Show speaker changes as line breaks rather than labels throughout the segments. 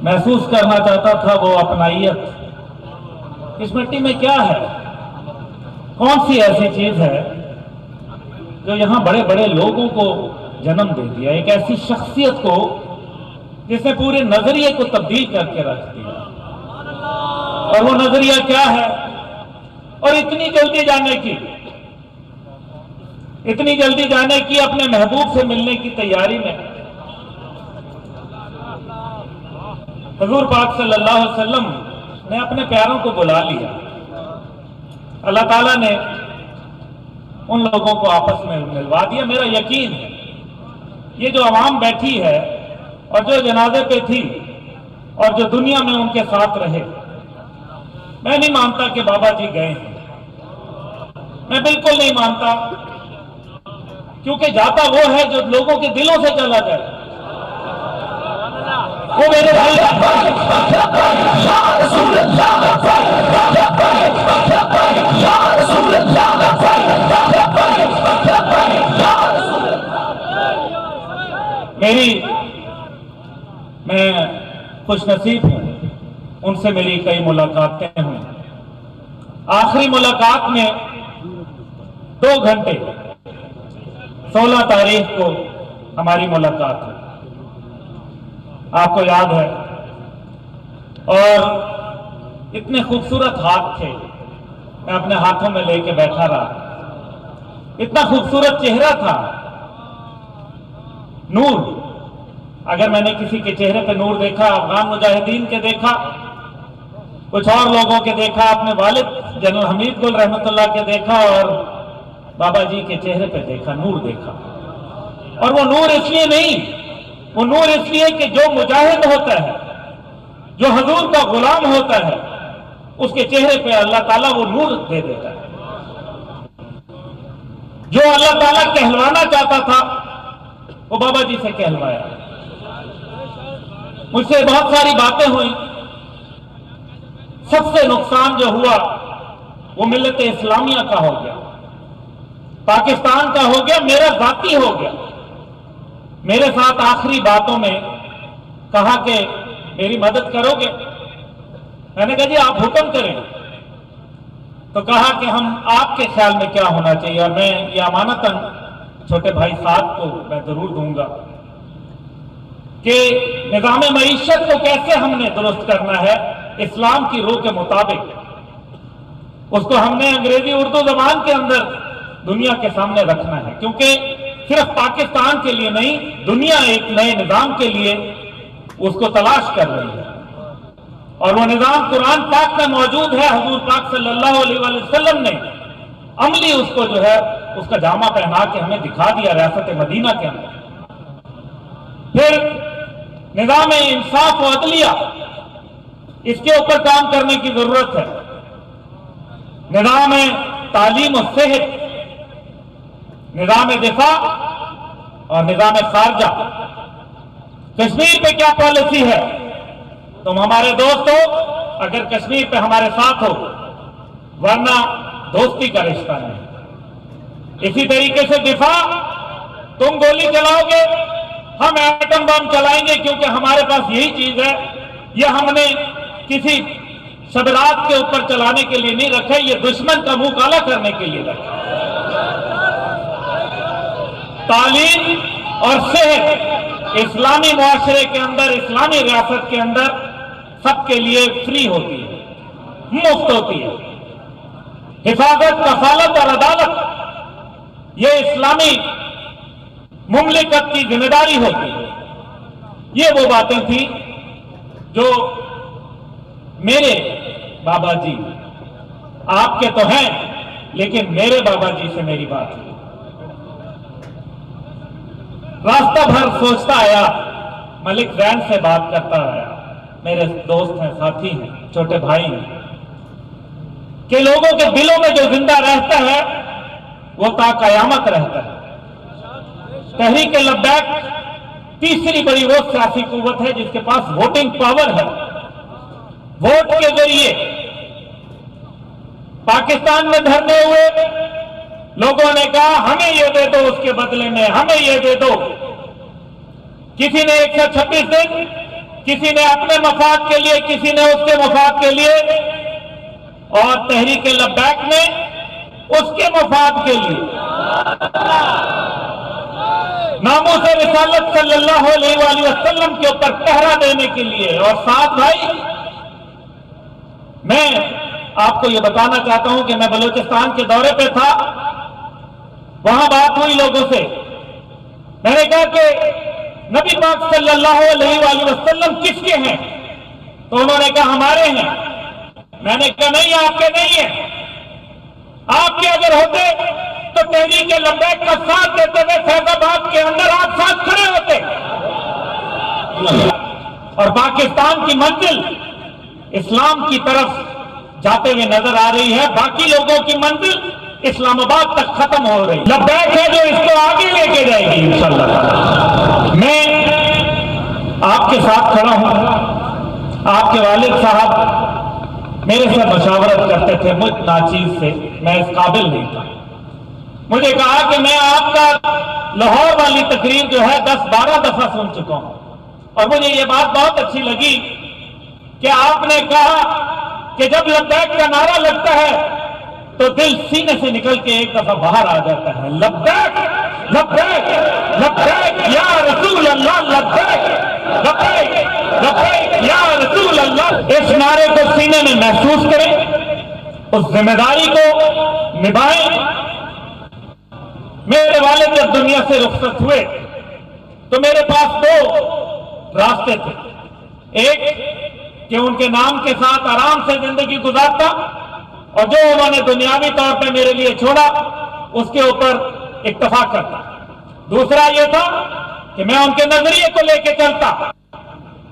محسوس کرنا چاہتا تھا وہ اپنائیت۔ اس مٹی میں کیا ہے؟ کون سی ایسی چیز ہے جو یہاں بڑے بڑے لوگوں کو جنم دے دیا، ایک ایسی شخصیت کو جس نے پورے نظریے کو تبدیل کر کے رکھ دیا؟ اور وہ نظریہ کیا ہے؟ اور اتنی جلدی جانے کی اپنے محبوب سے ملنے کی تیاری میں حضور پاک صلی اللہ علیہ وسلم نے اپنے پیاروں کو بلا لیا۔ اللہ تعالیٰ نے ان لوگوں کو آپس میں ملوا دیا۔ میرا یقین ہے یہ جو عوام بیٹھی ہے اور جو جنازے پہ تھی اور جو دنیا میں ان کے ساتھ رہے، میں نہیں مانتا کہ بابا جی گئے ہیں، میں بالکل نہیں مانتا، کیونکہ جاتا وہ ہے جو لوگوں کے دلوں سے چلا جائے۔ وہ میرے بھائی میں خوش نصیب ہوں، ان سے میری کئی ملاقاتیں ہوئی۔ آخری ملاقات میں 2 گھنٹے 16 تاریخ کو ہماری ملاقات ہوئی، آپ کو یاد ہے، اور اتنے خوبصورت ہاتھ تھے، میں اپنے ہاتھوں میں لے کے بیٹھا رہا، اتنا خوبصورت چہرہ تھا، نور۔ اگر میں نے کسی کے چہرے پہ نور دیکھا، افغان مجاہدین کے دیکھا، کچھ اور لوگوں کے دیکھا، اپنے والد جنرل حمید گل رحمۃ اللہ کے دیکھا، اور بابا جی کے چہرے پہ دیکھا، نور دیکھا۔ اور وہ نور اس لیے نہیں، وہ نور اس لیے کہ جو مجاہد ہوتا ہے، جو حضور کا غلام ہوتا ہے، اس کے چہرے پہ اللہ تعالیٰ وہ نور دے دیتا ہے۔ جو اللہ تعالیٰ کہلوانا چاہتا تھا وہ بابا جی سے کہلوایا۔ مجھ سے بہت ساری باتیں ہوئی، سب سے نقصان جو ہوا وہ ملت اسلامیہ کا ہو گیا، پاکستان کا ہو گیا، میرا ذاتی ہو گیا۔ میرے ساتھ آخری باتوں میں کہا کہ میری مدد کرو گے؟ میں نے کہا جی آپ حکم کریں۔ تو کہا کہ ہم آپ کے خیال میں کیا ہونا چاہیے، اور میں یہ امانتاً چھوٹے بھائی صاحب کو میں ضرور دوں گا کہ نظام معیشت کو کیسے ہم نے درست کرنا ہے اسلام کی روح کے مطابق۔ اس کو ہم نے انگریزی اردو زبان کے اندر دنیا کے سامنے رکھنا ہے، کیونکہ صرف پاکستان کے لیے نہیں، دنیا ایک نئے نظام کے لیے اس کو تلاش کر رہی ہے، اور وہ نظام قرآن پاک میں موجود ہے۔ حضور پاک صلی اللہ علیہ وسلم نے عملی اس کو جو ہے اس کا جامہ پہنا کے ہمیں دکھا دیا ریاست مدینہ کے اندر۔ پھر نظام انصاف و عدلیہ، اس کے اوپر کام کرنے کی ضرورت ہے۔ نظام تعلیم و صحت، نظام دفاع اور نظام خارجہ۔ کشمیر پہ کیا پالیسی ہے؟ تم ہمارے دوست ہو اگر کشمیر پہ ہمارے ساتھ ہو، ورنہ دوستی کا رشتہ نہیں۔ اسی طریقے سے دفاع، تم گولی چلاؤ گے ہم ایٹم بم چلائیں گے، کیونکہ ہمارے پاس یہی چیز ہے۔ یہ ہم نے کسی شبرات کے اوپر چلانے کے لیے نہیں رکھے، یہ دشمن کا منہ کالا کرنے کے لیے رکھے۔ تعلیم اور صحت اسلامی معاشرے کے اندر، اسلامی ریاست کے اندر سب کے لیے فری ہوتی ہے، مفت ہوتی ہے۔ حفاظت، کفالت اور عدالت یہ اسلامی مملکت کی ذمہ داری ہوتی ہے۔ یہ وہ باتیں تھیں جو میرے بابا جی، آپ کے تو ہیں لیکن میرے بابا جی سے میری بات ہوئی۔ راستہ بھر سوچتا آیا، ملک زین سے بات کرتا آیا، میرے دوست ہیں، ساتھی ہیں، چھوٹے بھائی ہیں، کہ لوگوں کے دلوں میں جو زندہ رہتا ہے وہ تا قیامت رہتا ہے۔ تحریک لبیک تیسری بڑی وہ سیاسی قوت ہے جس کے پاس ووٹنگ پاور ہے۔ ووٹ کے ذریعے پاکستان میں دھرنے ہوئے، لوگوں نے کہا ہمیں یہ دے دو، اس کے بدلے میں ہمیں یہ دے دو۔ کسی نے 126 دن، کسی نے اپنے مفاد کے لیے، کسی نے اس کے مفاد کے لیے، اور تحریک لبیک نے اس کے مفاد کے لیے ناموس رسالت صلی اللہ علیہ وآلہ وسلم کے اوپر پہرا دینے کے لیے۔ اور ساتھ بھائی، میں آپ کو یہ بتانا چاہتا ہوں کہ میں بلوچستان کے دورے پہ تھا، وہاں بات ہوئی لوگوں سے، میں نے کہا کہ نبی پاک صلی اللہ علیہ وآلہ وسلم کس کے ہیں؟ تو انہوں نے کہا ہمارے ہیں۔ میں نے کہا نہیں، آپ کے نہیں ہیں، آپ کے اگر ہوتے تو تحریک لبیک کا ساتھ دیتے ہوئے فیض آباد کے اندر آپ ساتھ کھڑے ہوتے، اور پاکستان کی منزل اسلام کی طرف جاتے ہوئے نظر آ رہی ہے، باقی لوگوں کی منزل اسلام آباد تک ختم ہو رہی ہے۔ لبیک ہے جو اس کو آگے لے کے جائے گی انشاءاللہ۔ میں آپ کے ساتھ کھڑا ہوں۔ آپ کے والد صاحب میرے سے مشاورت کرتے تھے، مجھ ناچیز سے، میں اس قابل نہیں تھا۔ مجھے کہا کہ میں آپ کا لاہور والی تقریر جو ہے 10-12 دفعہ سن چکا ہوں، اور مجھے یہ بات بہت اچھی لگی کہ آپ نے کہا کہ جب لبیک کا نعرہ لگتا ہے تو دل سینے سے نکل کے ایک دفعہ باہر آ جاتا ہے، لبیک لبیک لبیک یا رسول اللہ، لبیک لبیک لبیک یا رسول اللہ۔ اس نعرے کو سینے میں محسوس کریں، اس ذمہ داری کو نبھائیں۔ میرے والد جب دنیا سے رخصت ہوئے تو میرے پاس 2 راستے تھے، ایک کہ ان کے نام کے ساتھ آرام سے زندگی گزارتا، اور جو انہوں نے دنیاوی طور پہ میرے لیے چھوڑا اس کے اوپر اکتفا کرتا۔ دوسرا یہ تھا کہ میں ان کے نظریے کو لے کے چلتا۔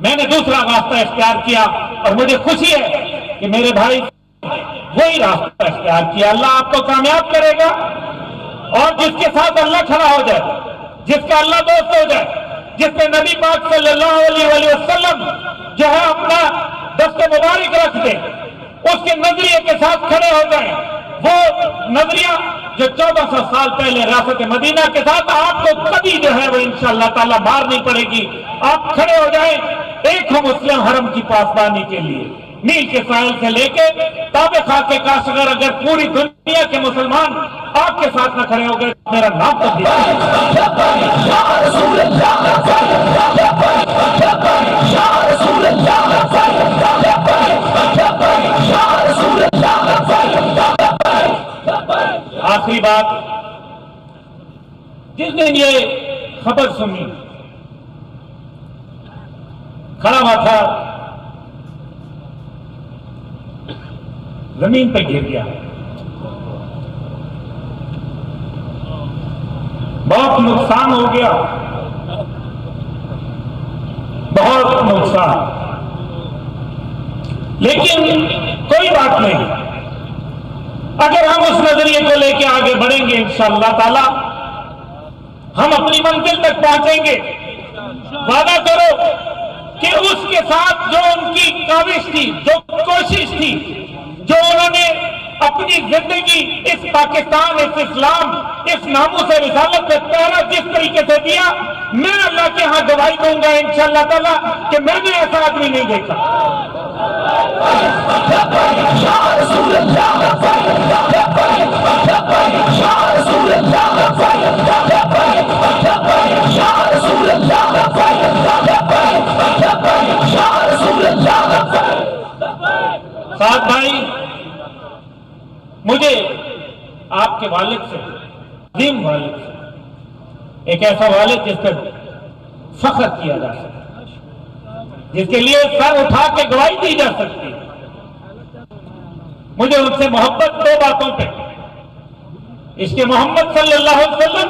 میں نے دوسرا راستہ اختیار کیا، اور مجھے خوشی ہے کہ میرے بھائی وہی راستہ اختیار کیا۔ اللہ آپ کو کامیاب کرے گا، اور جس کے ساتھ اللہ کھڑا ہو جائے، جس کا اللہ دوست ہو جائے، جس پہ نبی پاک صلی اللہ علیہ وسلم جو ہے اپنا دست مبارک رکھ دے، اس کے نظریے کے ساتھ کھڑے ہو جائیں، وہ نظریہ جو 1400 سال پہلے ریاست مدینہ کے ساتھ آپ کو کبھی جو ہے وہ انشاءاللہ تعالیٰ مار نہیں پڑے گی۔ آپ کھڑے ہو جائیں ایک ہو مسلم حرم کی پاسبانی کے لیے، نیل کے ساحل سے لے کے تابع خاک کاشغر، اگر پوری دنیا کے مسلمان آپ کے ساتھ نہ کھڑے ہو گئے میرا نام تبدیل۔ آخری بات، جس دن یہ خبر سنی، کھڑا ہوا تھا، زمین پہ گر گیا، بہت نقصان ہو گیا، بہت نقصان، لیکن کوئی بات نہیں، اگر ہم اس نظریے کو لے کے آگے بڑھیں گے انشاءاللہ تعالی ہم اپنی منزل تک پہنچیں گے۔ وعدہ کرو کہ اس کے ساتھ جو ان کی کاوش تھی، جو کوشش تھی، جو انہوں نے اپنی زندگی اس پاکستان، اس اسلام، اس ناموس رسالت سے پہرا جس طریقے سے دیا، میں اللہ کے ہاں گواہی دوں گا انشاءاللہ تعالی کہ میں نے ایسا آدمی نہیں دیکھا۔ ساتھ بھائی، مجھے آپ کے والد سے، عظیم والد سے، ایک ایسا والد جس پر فخر کیا جا سکتا، جس کے لیے سر اٹھا کے گواہی دی جا سکتی، مجھے ان سے محبت 2 باتوں پہ، عشق محمد صلی اللہ علیہ وسلم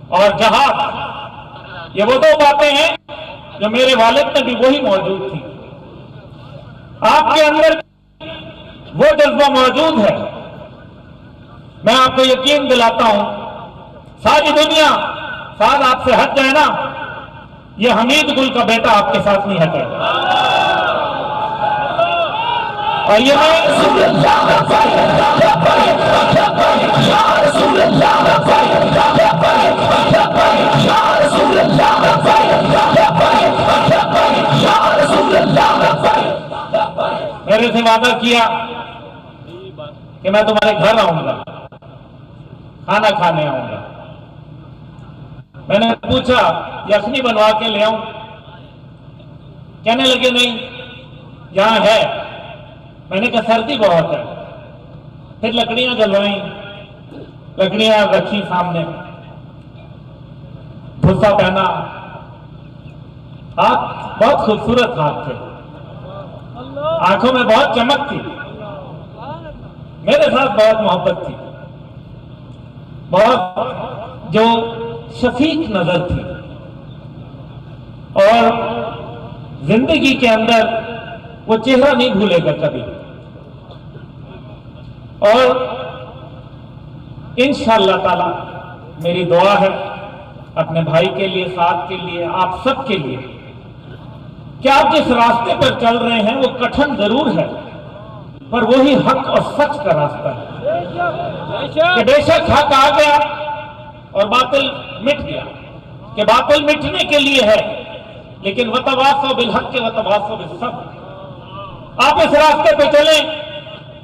اور جہاد، یہ وہ 2 باتیں ہیں جو میرے والد میں بھی وہی موجود تھی۔ آپ کے اندر وہ جذبہ موجود ہے، میں آپ کو یقین دلاتا ہوں، ساری دنیا ساتھ آپ سے ہٹ جائے نا، یہ حمید گل کا بیٹا آپ کے ساتھ نہیں ہٹے، اور یہ میں میرے سے وعدہ کیا کہ میں تمہارے گھر آؤں گا، کھانا کھانے آؤں گا۔ میں نے پوچھا یخنی بنوا کے لے آؤں؟ کہنے لگے نہیں، یہاں ہے۔ میں نے کہا سردی بہت ہے۔ پھر لکڑیاں جلوائیں، لکڑیاں رکھی سامنے، بھوسا پہنا، ہاتھ بہت خوبصورت ہاتھ تھے، آنکھوں میں بہت چمک تھی، میرے ساتھ بہت محبت تھی، بہت جو شفیق نظر تھی، اور زندگی کے اندر وہ چہرہ نہیں بھولے گا کبھی۔ اور انشاءاللہ تعالی میری دعا ہے اپنے بھائی کے لیے، ساتھ کے لیے، آپ سب کے لیے، کہ آپ جس راستے پر چل رہے ہیں وہ کٹھن ضرور ہے، پر وہی حق اور سچ کا راستہ ہے، کہ بے شک حق آ گیا اور باطل مٹ گیا، کہ باطل مٹنے کے لیے ہے، لیکن وَتَوَاصَوْا بِالْحَقِّ وَتَوَاصَوْا بِالصَّبْرِ۔ آپ اس راستے پہ چلیں،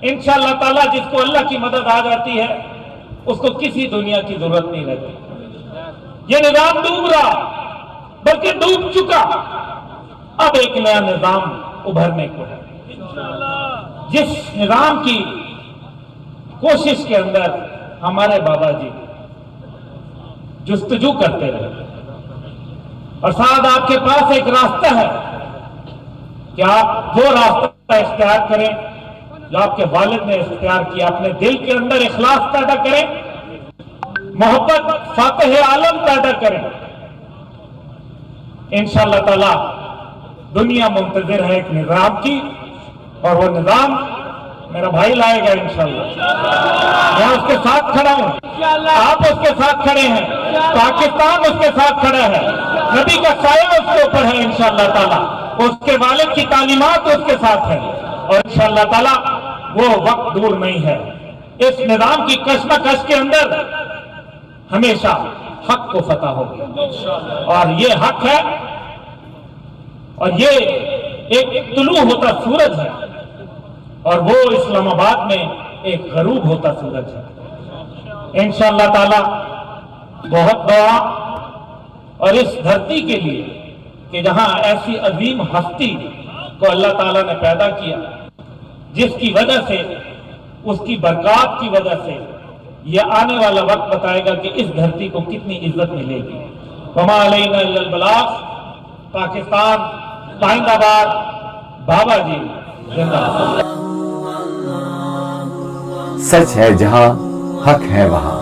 انشاءاللہ تعالیٰ جس کو اللہ کی مدد آ جاتی ہے اس کو کسی دنیا کی ضرورت نہیں رہتی۔ یہ نظام ڈوب رہا بلکہ ڈوب چکا، اب ایک نیا نظام ابھرنے کو ہے، جس نظام کی کوشش کے اندر ہمارے بابا جی جستجو کرتے رہے، اور ساتھ آپ کے پاس ایک راستہ ہے کہ آپ جو راستہ اختیار کریں جو آپ کے والد نے اختیار کیا، اپنے دل کے اندر اخلاص پیدا کریں، محبت فاتح عالم پیدا کریں، انشاءاللہ تعالی دنیا منتظر ہے ایک نظام کی، اور وہ نظام میرا بھائی لائے گا انشاءاللہ۔ میں اس کے ساتھ کھڑا ہوں، آپ اس کے ساتھ کھڑے ہیں، پاکستان اس کے ساتھ کھڑا ہے، نبی کا سایہ اس کے اوپر ہے انشاءاللہ تعالی، اس کے والد کی تعلیمات اس کے ساتھ ہیں، اور انشاءاللہ تعالی وہ وقت دور نہیں ہے۔ اس نظام کی کشمکش کے اندر ہمیشہ حق کو فتح ہوگی، اور یہ حق ہے، اور یہ ایک طلوع ہوتا سورج ہے، اور وہ اسلام آباد میں ایک غروب ہوتا سورج ہے۔ انشاءاللہ تعالی بہت دعا، اور اس دھرتی کے لیے کہ جہاں ایسی عظیم ہستی کو اللہ تعالیٰ نے پیدا کیا، جس کی وجہ سے، اس کی برکات کی وجہ سے یہ آنے والا وقت بتائے گا کہ اس دھرتی کو کتنی عزت ملے گی۔ وما علینا الا البلاغ۔ پاکستان پائند آباد، بابا جی زندہ باد۔
سچ ہے جہاں، حق ہے وہاں۔